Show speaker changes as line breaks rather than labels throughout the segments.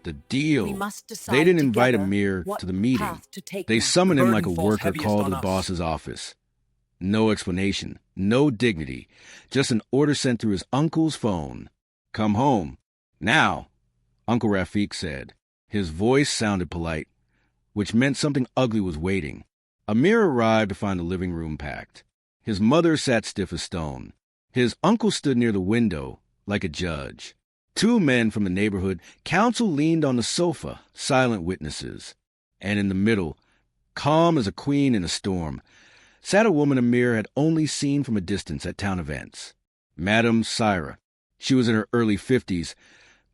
The deal.
We must decide
They didn't invite
together
Amir
what
to the meeting.
path to take
They
now.
summoned him like a
burden falls
worker
heaviest
called to
on
the
us.
boss's office. No explanation, no dignity, just an order sent through his uncle's phone. Come home. Now, Uncle Rafiq said. His voice sounded polite, which meant something ugly was waiting. Amir arrived to find the living room packed. His mother sat stiff as stone. His uncle stood near the window, like a judge. Two men from the neighborhood council leaned on the sofa, silent witnesses. And in the middle, calm as a queen in a storm, sat a woman Amir had only seen from a distance at town events. Madame Syra. She was in her early 50s,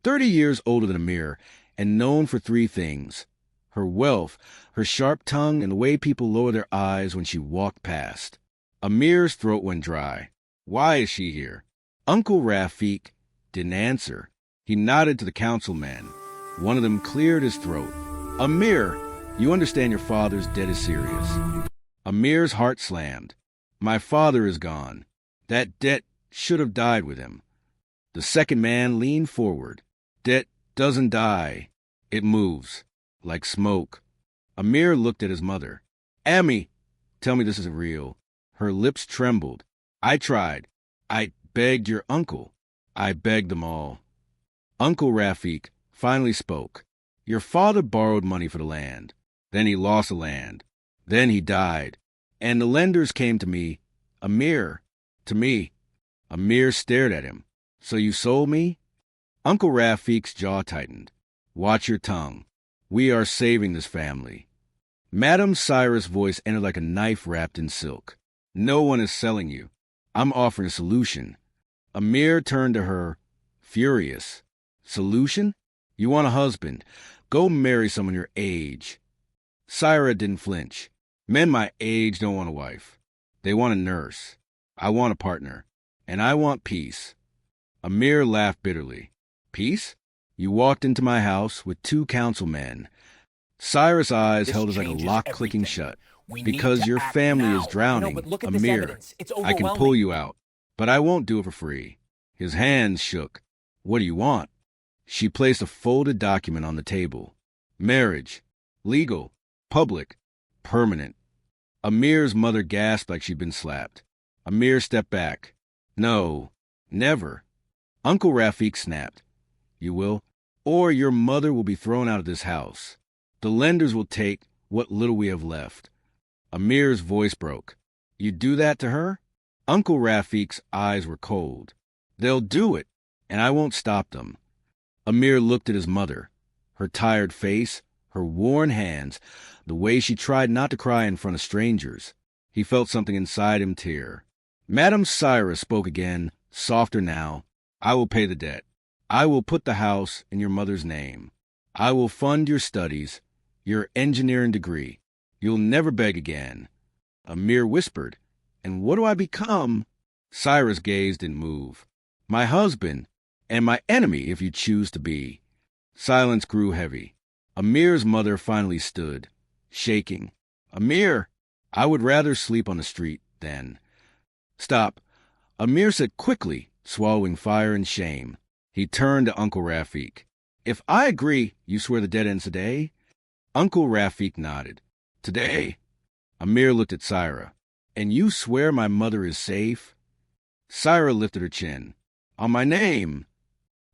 30 years older than Amir, and known for three things: her wealth, her sharp tongue, and the way people lower their eyes when she walked past. Amir's throat went dry. Why is she here? Uncle Rafiq didn't answer. He nodded to the councilman. One of them cleared his throat. Amir, you understand your father's debt is serious. Amir's heart slammed. My father is gone. That debt should have died with him. The second man leaned forward. Debt doesn't die. It moves, like smoke. Amir looked at his mother. Ammi, tell me this isn't real. Her lips trembled. I tried. I begged your uncle. I begged them all. Uncle Rafiq finally spoke. Your father borrowed money for the land. Then he lost the land. Then he died. And the lenders came to me. Amir. To me. Amir stared at him. So you sold me? Uncle Rafiq's jaw tightened. Watch your tongue. We are saving this family. Madame Syra's voice ended like a knife wrapped in silk. No one is selling you. I'm offering a solution. Amir turned to her, furious. Solution? You want a husband. Go marry someone your age. Syra didn't flinch. Men my age don't want a wife. They want a nurse. I want a partner. And I want peace. Amir laughed bitterly. Peace? You walked into my house with two councilmen. Syra's eyes held us like a lock clicking shut. Because your family is drowning, Amir, I can pull you out. But I won't do it for free. His hands shook. What do you want? She placed a folded document on the table. Marriage. Legal. Public. Permanent. Amir's mother gasped like she'd been slapped. Amir stepped back. No. Never. Uncle Rafiq snapped. You will? Or your mother will be thrown out of this house. The lenders will take what little we have left. Amir's voice broke. You do that to her? Uncle Rafiq's eyes were cold. They'll do it, and I won't stop them. Amir looked at his mother, her tired face, her worn hands, the way she tried not to cry in front of strangers. He felt something inside him tear. Madame Syra spoke again, softer now. I will pay the debt. I will put the house in your mother's name. I will fund your studies, your engineering degree. You'll never beg again. Amir whispered, And what do I become? Syra's gaze didn't move. My husband, and my enemy if you choose to be. Silence grew heavy. Amir's mother finally stood, shaking. Amir, I would rather sleep on the street then. Stop. Amir said quickly, swallowing fire and shame. He turned to Uncle Rafiq. If I agree, you swear the debt ends today? Uncle Rafiq nodded. Today. Amir looked at Syra. And you swear my mother is safe? Syra lifted her chin. On my name.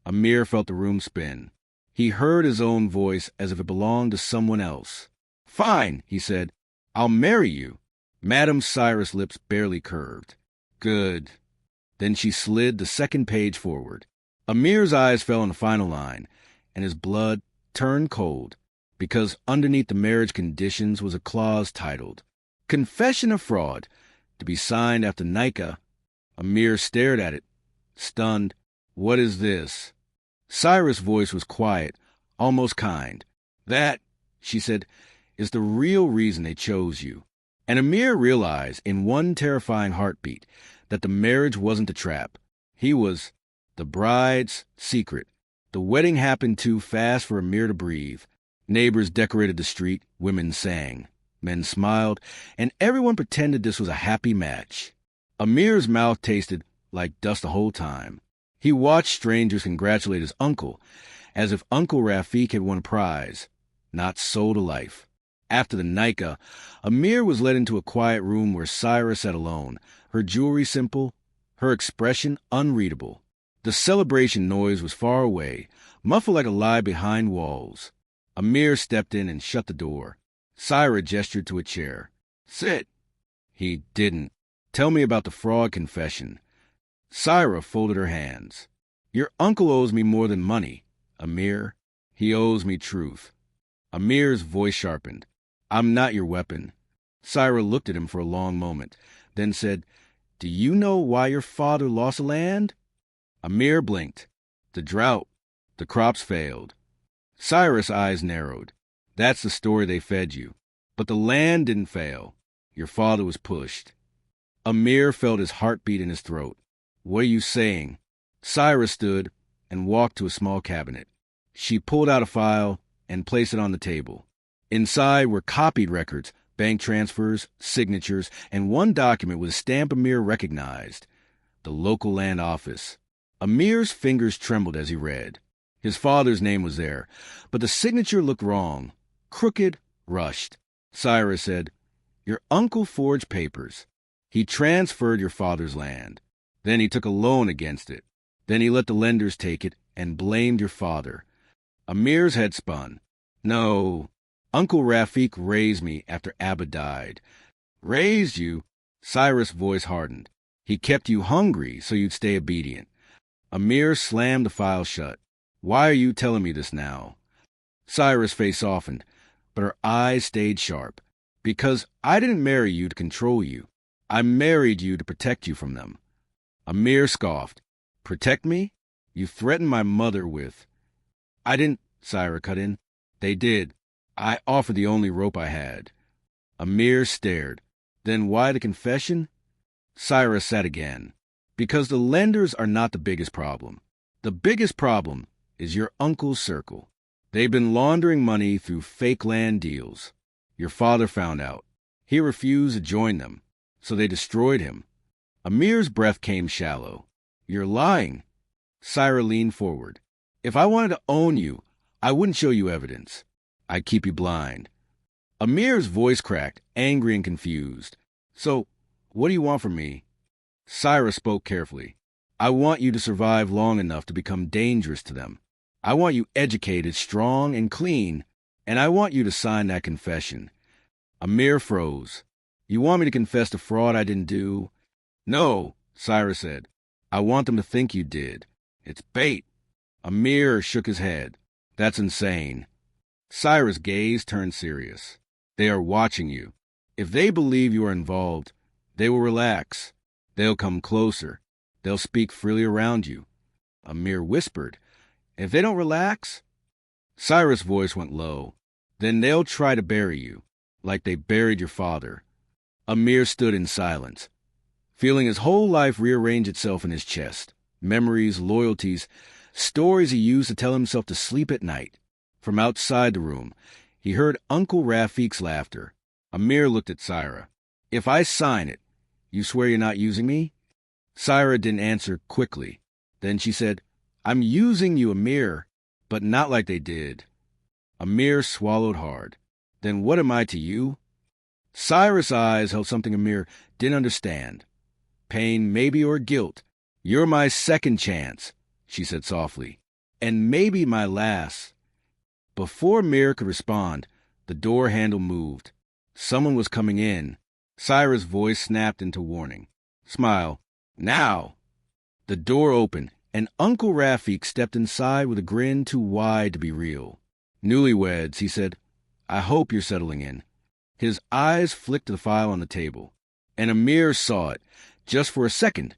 Amir felt the room spin. He heard his own voice as if it belonged to someone else. Fine, he said. I'll marry you. Madame Syra's lips barely curved. Good. Then she slid the second page forward. Amir's eyes fell on the final line, and his blood turned cold, because underneath the marriage conditions was a clause titled, Confession of Fraud, to be signed after Nika. Amir stared at it, stunned. What is this? Syra's voice was quiet, almost kind. That, she said, is the real reason they chose you. And Amir realized in one terrifying heartbeat that the marriage wasn't a trap. He was the bride's secret. The wedding happened too fast for Amir to breathe. Neighbors decorated the street, women sang. Men smiled, and everyone pretended this was a happy match. Amir's mouth tasted like dust the whole time. He watched strangers congratulate his uncle, as if Uncle Rafiq had won a prize. Not so to life. After the Nika, Amir was led into a quiet room where Syra sat alone, her jewelry simple, her expression unreadable. The celebration noise was far away, muffled like a lie behind walls. Amir stepped in and shut the door. Syra gestured to a chair. "Sit." He didn't. "Tell me about the fraud confession." Syra folded her hands. "Your uncle owes me more than money, Amir. He owes me truth." Amir's voice sharpened. "I'm not your weapon." Syra looked at him for a long moment, then said, "Do you know why your father lost the land?" Amir blinked. "The drought. The crops failed." Syra's eyes narrowed. "That's the story they fed you. But the land didn't fail. Your father was pushed." Amir felt his heartbeat in his throat. "What are you saying?" Syra stood and walked to a small cabinet. She pulled out a file and placed it on the table. Inside were copied records, bank transfers, signatures, and one document with a stamp Amir recognized. The local land office. Amir's fingers trembled as he read. His father's name was there, but the signature looked wrong. Crooked, rushed. Syra said, "Your uncle forged papers. He transferred your father's land. Then he took a loan against it. Then he let the lenders take it and blamed your father." Amir's head spun. "No, Uncle Rafiq raised me after Abba died." "Raised you?" Syra's voice hardened. "He kept you hungry so you'd stay obedient." Amir slammed the file shut. "Why are you telling me this now?" Syra's face softened, but her eyes stayed sharp. "Because I didn't marry you to control you. I married you to protect you from them." Amir scoffed. "Protect me? You threatened my mother with—" "I didn't," Syra cut in. "They did. I offered the only rope I had." Amir stared. "Then why the confession?" Syra sat again. "Because the lenders are not the biggest problem. The biggest problem is your uncle's circle. They've been laundering money through fake land deals. Your father found out. He refused to join them, so they destroyed him." Amir's breath came shallow. "You're lying." Syra leaned forward. "If I wanted to own you, I wouldn't show you evidence. I'd keep you blind." Amir's voice cracked, angry and confused. "So, what do you want from me?" Syra spoke carefully. "I want you to survive long enough to become dangerous to them. I want you educated, strong, and clean, and I want you to sign that confession." Amir froze. "You want me to confess the fraud I didn't do?" "No," Syra said. "I want them to think you did. It's bait." Amir shook his head. "That's insane." Syra's gaze turned serious. "They are watching you. If they believe you are involved, they will relax. They'll come closer. They'll speak freely around you." Amir whispered, "If they don't relax?" Syra's voice went low. "Then they'll try to bury you, like they buried your father." Amir stood in silence, feeling his whole life rearrange itself in his chest. Memories, loyalties, stories he used to tell himself to sleep at night. From outside the room, he heard Uncle Rafiq's laughter. Amir looked at Syra. "If I sign it, you swear you're not using me?" Syra didn't answer quickly. Then she said, "I'm using you, Amir, but not like they did." Amir swallowed hard. "Then what am I to you?" Syra's eyes held something Amir didn't understand. "Pain, maybe, or guilt. You're my second chance," she said softly, "and maybe my last." Before Amir could respond, the door handle moved. Someone was coming in. Syra's voice snapped into warning. "Smile. Now!" The door opened, and Uncle Rafiq stepped inside with a grin too wide to be real. "Newlyweds," he said. "I hope you're settling in." His eyes flicked to the file on the table, and Amir saw it, just for a second.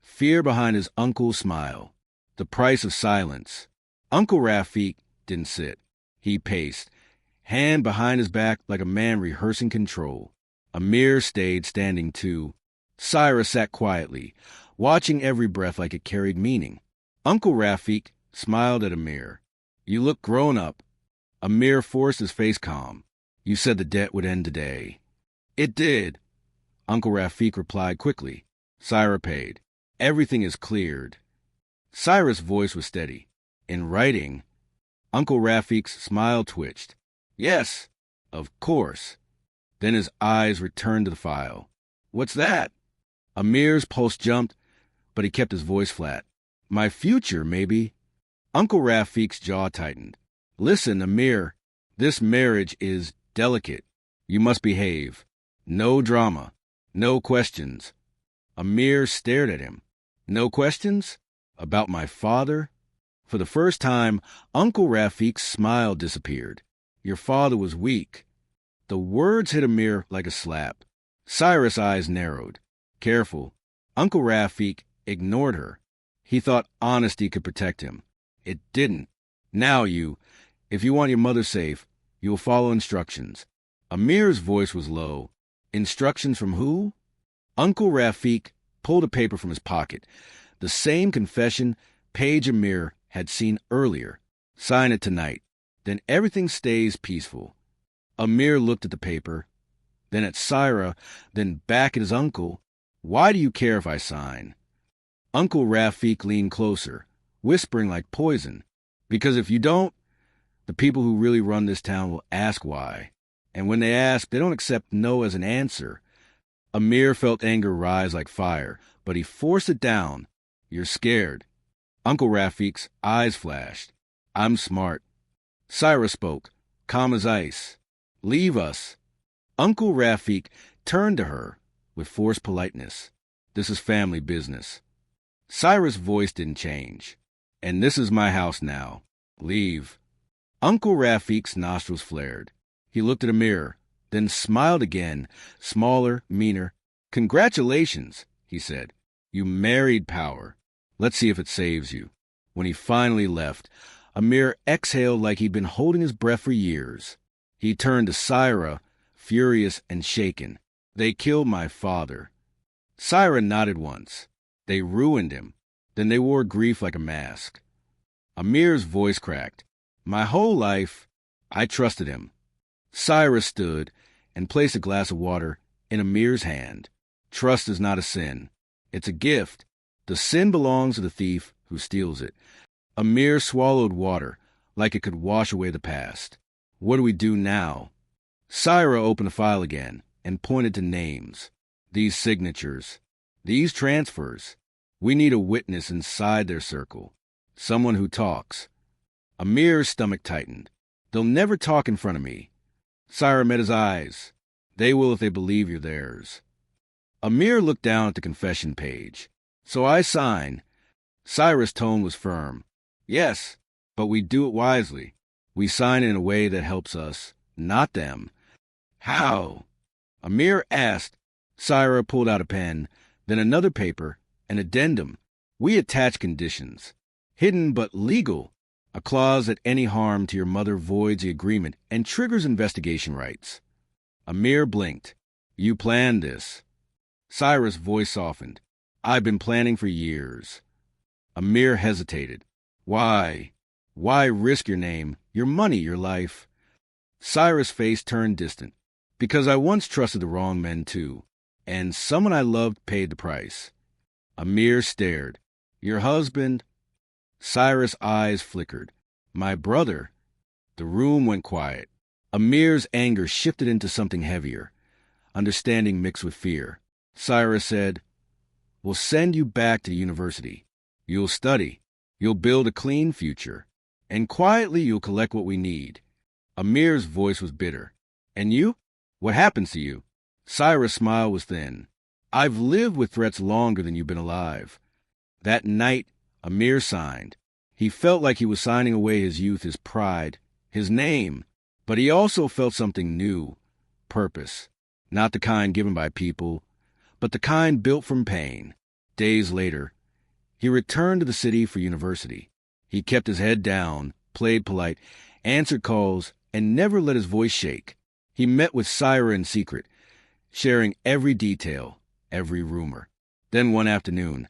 Fear behind his uncle's smile. The price of silence. Uncle Rafiq didn't sit. He paced, hand behind his back like a man rehearsing control. Amir stayed standing too. Syra sat quietly, watching every breath like it carried meaning. Uncle Rafiq smiled at Amir. "You look grown up." Amir forced his face calm. "You said the debt would end today." "It did." Uncle Rafiq replied quickly. Syra paid. "Everything is cleared." Syra's voice was steady. "In writing." Uncle Rafik's smile twitched. Yes, of course. Then his eyes returned to the file. What's that? Amir's pulse jumped, but he kept his voice flat. My future, maybe. Uncle Rafik's jaw tightened. Listen, Amir, this marriage is delicate. You must behave. No drama. No questions. Amir stared at him. No questions? About my father? For the first time, Uncle Rafik's smile disappeared. Your father was weak. The words hit Amir like a slap. Cyrus' eyes narrowed. Careful. Uncle Rafik ignored her. He thought honesty could protect him. It didn't. Now if you want your mother safe, you will follow instructions. Amir's voice was low. Instructions from who? Uncle Rafik pulled a paper from his pocket. The same confession page Amir had seen earlier. Sign it tonight. Then everything stays peaceful. Amir looked at the paper, then at Syra, then back at his uncle. Why do you care if I sign? Uncle Rafik leaned closer, whispering like poison. Because if you don't, the people who really run this town will ask why. And when they ask, they don't accept no as an answer. Amir felt anger rise like fire, but he forced it down. You're scared. Uncle Rafik's eyes flashed. I'm smart. Syra spoke, calm as ice. Leave us. Uncle Rafik turned to her with forced politeness. This is family business. Syra's voice didn't change. And this is my house now. Leave. Uncle Rafik's nostrils flared. He looked at Amir, then smiled again, smaller, meaner. Congratulations, he said. You married power. Let's see if it saves you. When he finally left, Amir exhaled like he'd been holding his breath for years. He turned to Syra, furious and shaken. They killed my father. Syra nodded once. They ruined him. Then they wore grief like a mask. Amir's voice cracked. My whole life, I trusted him. Syra stood and placed a glass of water in Amir's hand. Trust is not a sin. It's a gift. The sin belongs to the thief who steals it. Amir swallowed water like it could wash away the past. What do we do now? Syra opened the file again and pointed to names. These signatures. These transfers. We need a witness inside their circle. Someone who talks. Amir's stomach tightened. They'll never talk in front of me. Syra met his eyes. They will if they believe you're theirs. Amir looked down at the confession page. So I sign. Syra's tone was firm. Yes, but we do it wisely. We sign in a way that helps us, not them. How? Amir asked. Syra pulled out a pen, then another paper, an addendum. We attach conditions. Hidden but legal. A clause that any harm to your mother voids the agreement and triggers investigation rights. Amir blinked. You planned this. Syra's voice softened. I've been planning for years. Amir hesitated. Why? Why risk your name, your money, your life? Syra's face turned distant. Because I once trusted the wrong men too, and someone I loved paid the price. Amir stared. Your husband? Syra's eyes flickered. My brother? The room went quiet. Amir's anger shifted into something heavier, understanding mixed with fear. Syra said, We'll send you back to university. You'll study. You'll build a clean future. And quietly you'll collect what we need. Amir's voice was bitter. And you? What happens to you? Syra's smile was thin. I've lived with threats longer than you've been alive. That night, Amir signed. He felt like he was signing away his youth, his pride, his name. But he also felt something new. Purpose. Not the kind given by people, but the kind built from pain. Days later, he returned to the city for university. He kept his head down, played polite, answered calls, and never let his voice shake. He met with Syra in secret, sharing every detail, every rumor. Then one afternoon,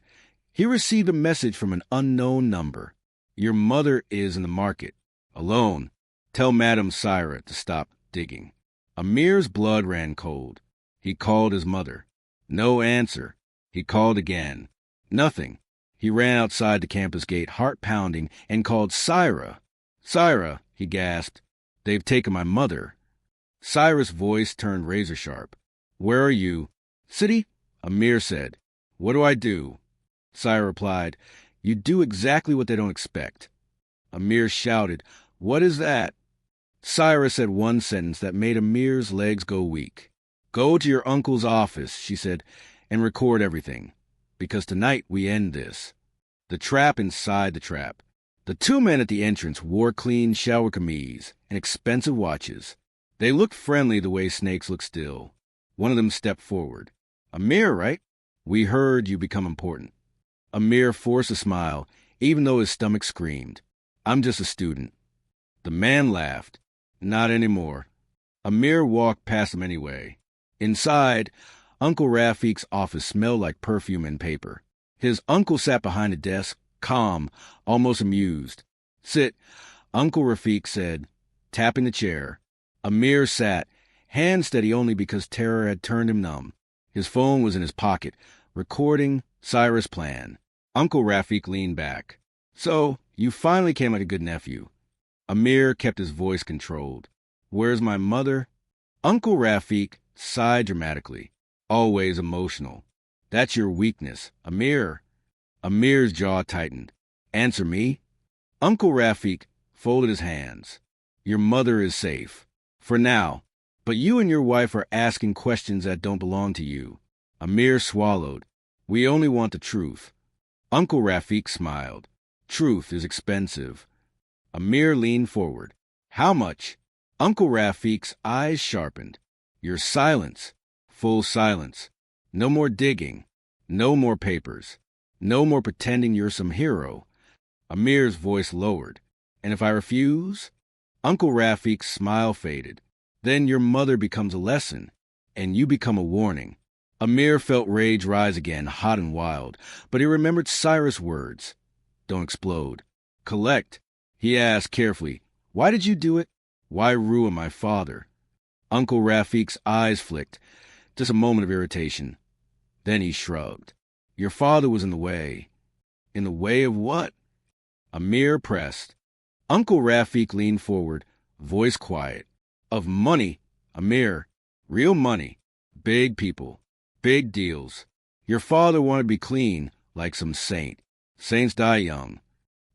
he received a message from an unknown number. Your mother is in the market, alone. Tell Madame Syra to stop digging. Amir's blood ran cold. He called his mother. No answer. He called again. Nothing. He ran outside the campus gate, heart pounding, and called Syra. Syra, he gasped. They've taken my mother. Syra's voice turned razor sharp. Where are you? City? Amir said. What do I do? Syra replied, You do exactly what they don't expect. Amir shouted, What is that? Syra said one sentence that made Amir's legs go weak. Go to your uncle's office, she said, and record everything. Because tonight we end this. The trap inside the trap. The two men at the entrance wore clean shower camise and expensive watches. They looked friendly the way snakes look still. One of them stepped forward. Amir, right? We heard you become important. Amir forced a smile, even though his stomach screamed. I'm just a student. The man laughed. Not anymore. Amir walked past him anyway. Inside, Uncle Rafiq's office smelled like perfume and paper. His uncle sat behind a desk, calm, almost amused. Sit, Uncle Rafiq said, tapping the chair. Amir sat, hand steady only because terror had turned him numb. His phone was in his pocket, recording Syra's plan. Uncle Rafiq leaned back. So, you finally came like a good nephew. Amir kept his voice controlled. Where's my mother? Uncle Rafiq sighed dramatically. Always emotional. That's your weakness, Amir. Amir's jaw tightened. Answer me. Uncle Rafiq folded his hands. Your mother is safe. For now. But you and your wife are asking questions that don't belong to you. Amir swallowed. We only want the truth. Uncle Rafiq smiled. Truth is expensive. Amir leaned forward. How much? Uncle Rafiq's eyes sharpened. Your silence. Full silence. No more digging. No more papers. No more pretending you're some hero. Amir's voice lowered. And if I refuse? Uncle Rafiq's smile faded. Then your mother becomes a lesson, and you become a warning. Amir felt rage rise again, hot and wild, but he remembered Cyrus' words. Don't explode. Collect. He asked carefully, Why did you do it? Why ruin my father? Uncle Rafiq's eyes flicked. Just a moment of irritation. Then he shrugged. Your father was in the way. In the way of what? Amir pressed. Uncle Rafiq leaned forward, voice quiet. Of money, Amir. Real money. Big people. Big deals. Your father wanted to be clean, like some saint. Saints die young.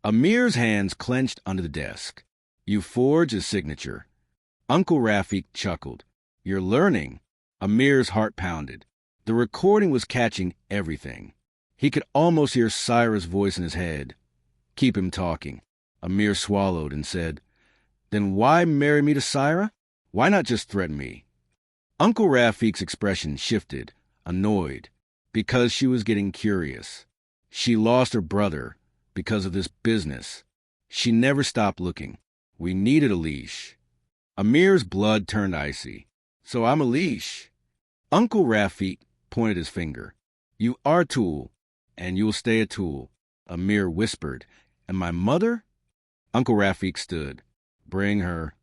Amir's hands clenched under the desk. You forged his signature. Uncle Rafiq chuckled. You're learning. Amir's heart pounded. The recording was catching everything. He could almost hear Syra's voice in his head. Keep him talking. Amir swallowed and said, Then why marry me to Syra? Why not just threaten me? Uncle Rafiq's expression shifted, annoyed, because she was getting curious. She lost her brother because of this business. She never stopped looking. We needed a leash. Amir's blood turned icy. So I'm a leash. Uncle Rafiq pointed his finger. You are a tool, and you'll stay a tool. Amir whispered. And my mother? Uncle Rafiq stood. Bring her.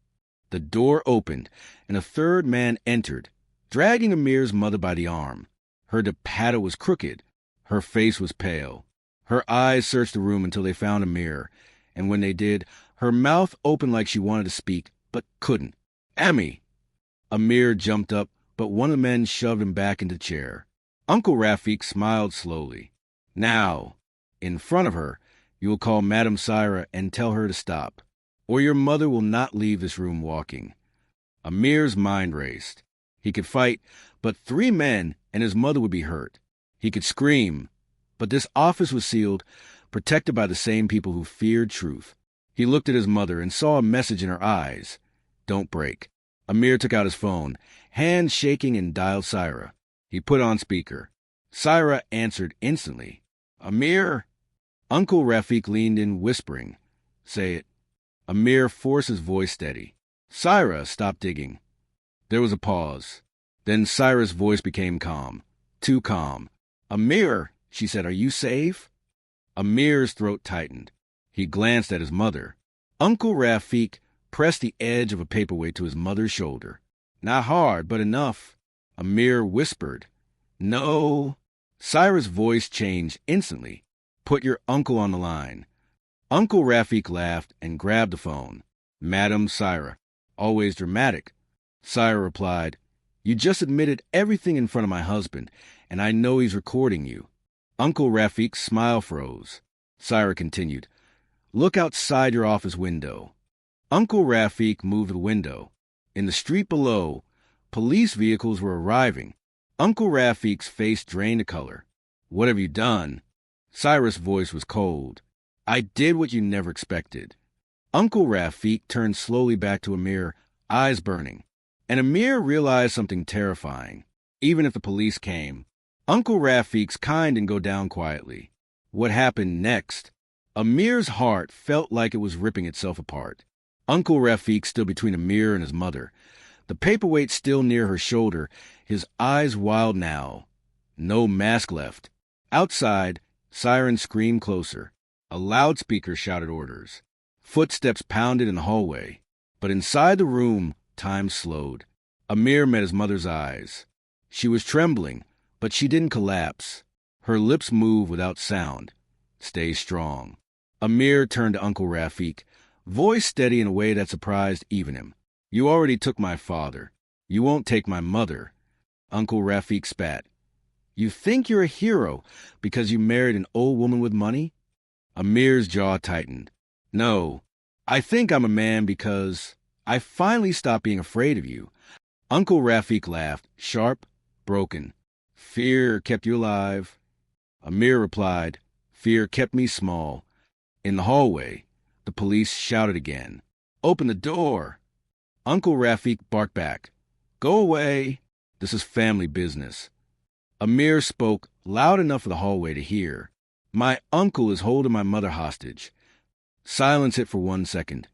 The door opened, and a third man entered, dragging Amir's mother by the arm. Her dupatta was crooked. Her face was pale. Her eyes searched the room until they found Amir, and when they did, her mouth opened like she wanted to speak, but couldn't. Ami! Amir jumped up, but one of the men shoved him back into the chair. Uncle Rafiq smiled slowly. Now, in front of her, you will call Madame Syra and tell her to stop, or your mother will not leave this room walking. Amir's mind raced. He could fight, but 3 men and his mother would be hurt. He could scream, but this office was sealed, protected by the same people who feared truth. He looked at his mother and saw a message in her eyes. Don't break. Amir took out his phone, hands shaking, and dialed Syra. He put on speaker. Syra answered instantly. Amir? Uncle Rafiq leaned in, whispering. Say it. Amir forced his voice steady. Syra, stop digging. There was a pause. Then Syra's voice became calm. Too calm. Amir, she said, are you safe? Amir's throat tightened. He glanced at his mother. Uncle Rafiq pressed the edge of a paperweight to his mother's shoulder. Not hard, but enough. Amir whispered. No. Syra's voice changed instantly. Put your uncle on the line. Uncle Rafik laughed and grabbed the phone. Madam Syra. Always dramatic. Syra replied, "You just admitted everything in front of my husband, and I know he's recording you." Uncle Rafik's smile froze. Syra continued, "Look outside your office window." Uncle Rafik moved the window. In the street below, police vehicles were arriving. Uncle Rafik's face drained the color. "What have you done?" Syra's voice was cold. "I did what you never expected." Uncle Rafik turned slowly back to Amir, eyes burning. And Amir realized something terrifying. Even if the police came, Uncle Rafik's kind didn't go down quietly. What happened next? Amir's heart felt like it was ripping itself apart. Uncle Rafik stood between Amir and his mother, the paperweight still near her shoulder, his eyes wild now. No mask left. Outside, sirens screamed closer. A loudspeaker shouted orders. Footsteps pounded in the hallway. But inside the room, time slowed. Amir met his mother's eyes. She was trembling, but she didn't collapse. Her lips moved without sound. "Stay strong." Amir turned to Uncle Rafik, voice steady in a way that surprised even him. "You already took my father. You won't take my mother." Uncle Rafik spat. "You think you're a hero because you married an old woman with money?" Amir's jaw tightened. "No, I think I'm a man because I finally stopped being afraid of you." Uncle Rafik laughed, sharp, broken. "Fear kept you alive." Amir replied, "Fear kept me small." In the hallway, the police shouted again, "Open the door!" Uncle Rafik barked back, "Go away. This is family business." Amir spoke loud enough for the hallway to hear. "My uncle is holding my mother hostage." Silence hit for 1 second.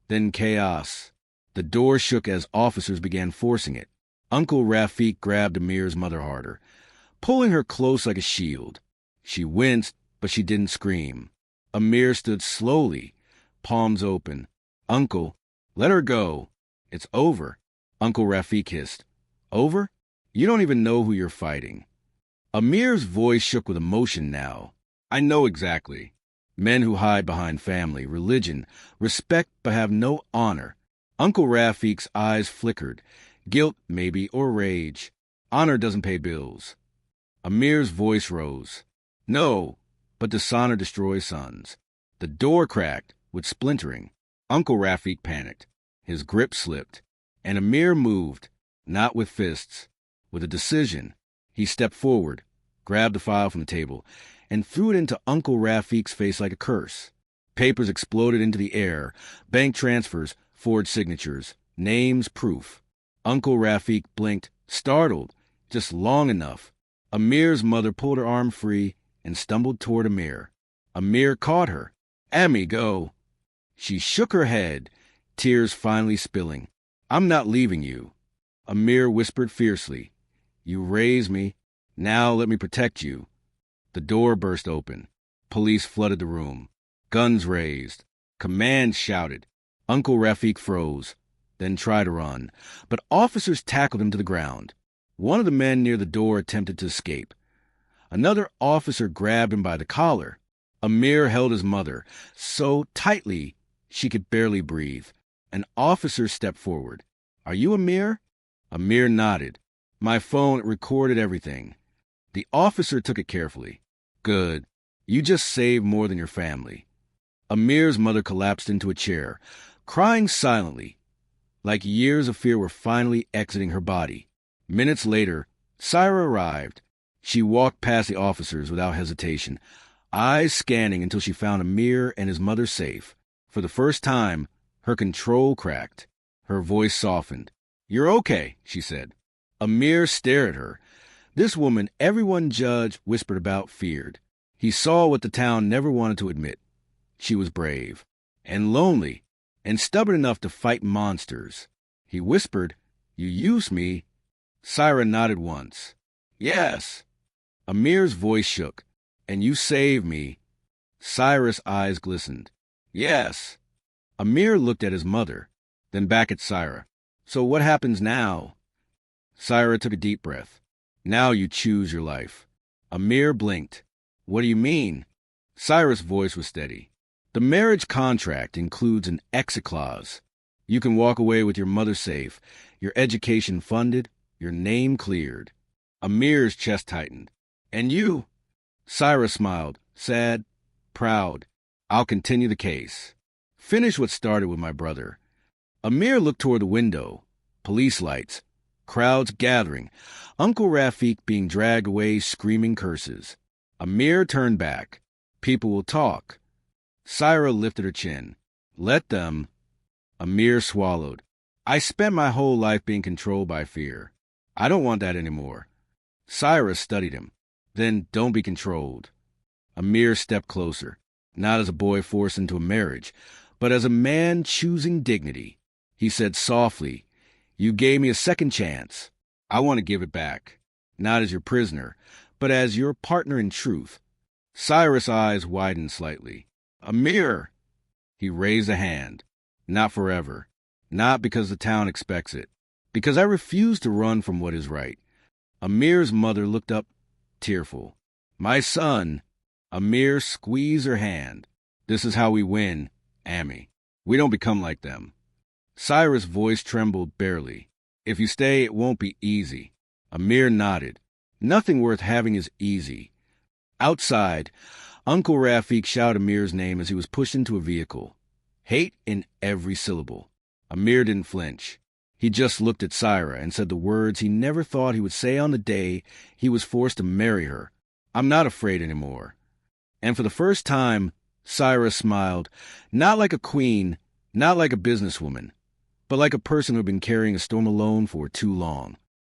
Then chaos. The door shook as officers began forcing it. Uncle Rafik grabbed Amir's mother harder, pulling her close like a shield. She winced, but she didn't scream. Amir stood slowly, palms open. "Uncle, let her go. It's over." Uncle Rafik hissed. "Over? You don't even know who you're fighting." Amir's voice shook with emotion now. "I know exactly. Men who hide behind family, religion, respect, but have no honor." Uncle Rafik's eyes flickered. Guilt, maybe, or rage. Honor doesn't pay bills. Amir's voice rose. "No, but dishonor destroys sons." The door cracked, with splintering. Uncle Rafik panicked. His grip slipped, and Amir moved, not with fists, with a decision. He stepped forward, grabbed the file from the table, and threw it into Uncle Rafik's face like a curse. Papers exploded into the air, bank transfers, forged signatures, names, proof. Uncle Rafik blinked, startled, just long enough. Amir's mother pulled her arm free and stumbled toward Amir. Amir caught her. "Ammi, go." She shook her head, tears finally spilling. "I'm not leaving you." Amir whispered fiercely, "You raised me. Now let me protect you." The door burst open. Police flooded the room. Guns raised. Commands shouted. Uncle Rafik froze, then tried to run, but officers tackled him to the ground. One of the men near the door attempted to escape. Another officer grabbed him by the collar. Amir held his mother so tightly she could barely breathe. An officer stepped forward. "Are you Amir?" Amir nodded. "My phone recorded everything." The officer took it carefully. "Good. You just saved more than your family." Amir's mother collapsed into a chair, crying silently, like years of fear were finally exiting her body. Minutes later, Syra arrived. She walked past the officers without hesitation, eyes scanning until she found Amir and his mother safe. For the first time, her control cracked. Her voice softened. "You're okay," she said. Amir stared at her. This woman everyone judged, whispered about, feared. He saw what the town never wanted to admit. She was brave, and lonely, and stubborn enough to fight monsters. He whispered, "You used me." Syra nodded once. "Yes." Amir's voice shook. "And you saved me." Syra's eyes glistened. "Yes." Amir looked at his mother, then back at Syra. "So what happens now?" Syra took a deep breath. "Now you choose your life." Amir blinked. "What do you mean?" Syra's voice was steady. The marriage contract includes an exit clause. You can walk away with your mother safe, your education funded, your name cleared. Amir's chest tightened. And you? Cyrus smiled, sad, proud. I'll continue the case. Finish what started with my brother. Amir looked toward the window. Police lights. Crowds gathering. Uncle Rafiq being dragged away screaming curses. Amir turned back. People will talk. Syra lifted her chin. Let them. Amir swallowed. I spent my whole life being controlled by fear. I don't want that anymore. Syra studied him. Then don't be controlled. Amir stepped closer, not as a boy forced into a marriage, but as a man choosing dignity. He said softly, You gave me a second chance. I want to give it back. Not as your prisoner, but as your partner in truth. Cyrus' eyes widened slightly. Amir! He raised a hand. Not forever. Not because the town expects it. Because I refuse to run from what is right. Amir's mother looked up, tearful. My son. Amir squeezed her hand. This is how we win, Ami. We don't become like them. Cyrus' voice trembled barely. If you stay, it won't be easy. Amir nodded. Nothing worth having is easy. Outside, Uncle Rafiq shouted Amir's name as he was pushed into a vehicle. Hate in every syllable. Amir didn't flinch. He just looked at Syra and said the words he never thought he would say on the day he was forced to marry her. I'm not afraid anymore. And for the first time, Syra smiled, not like a queen, not like a businesswoman, but like a person who had been carrying a storm alone for too long.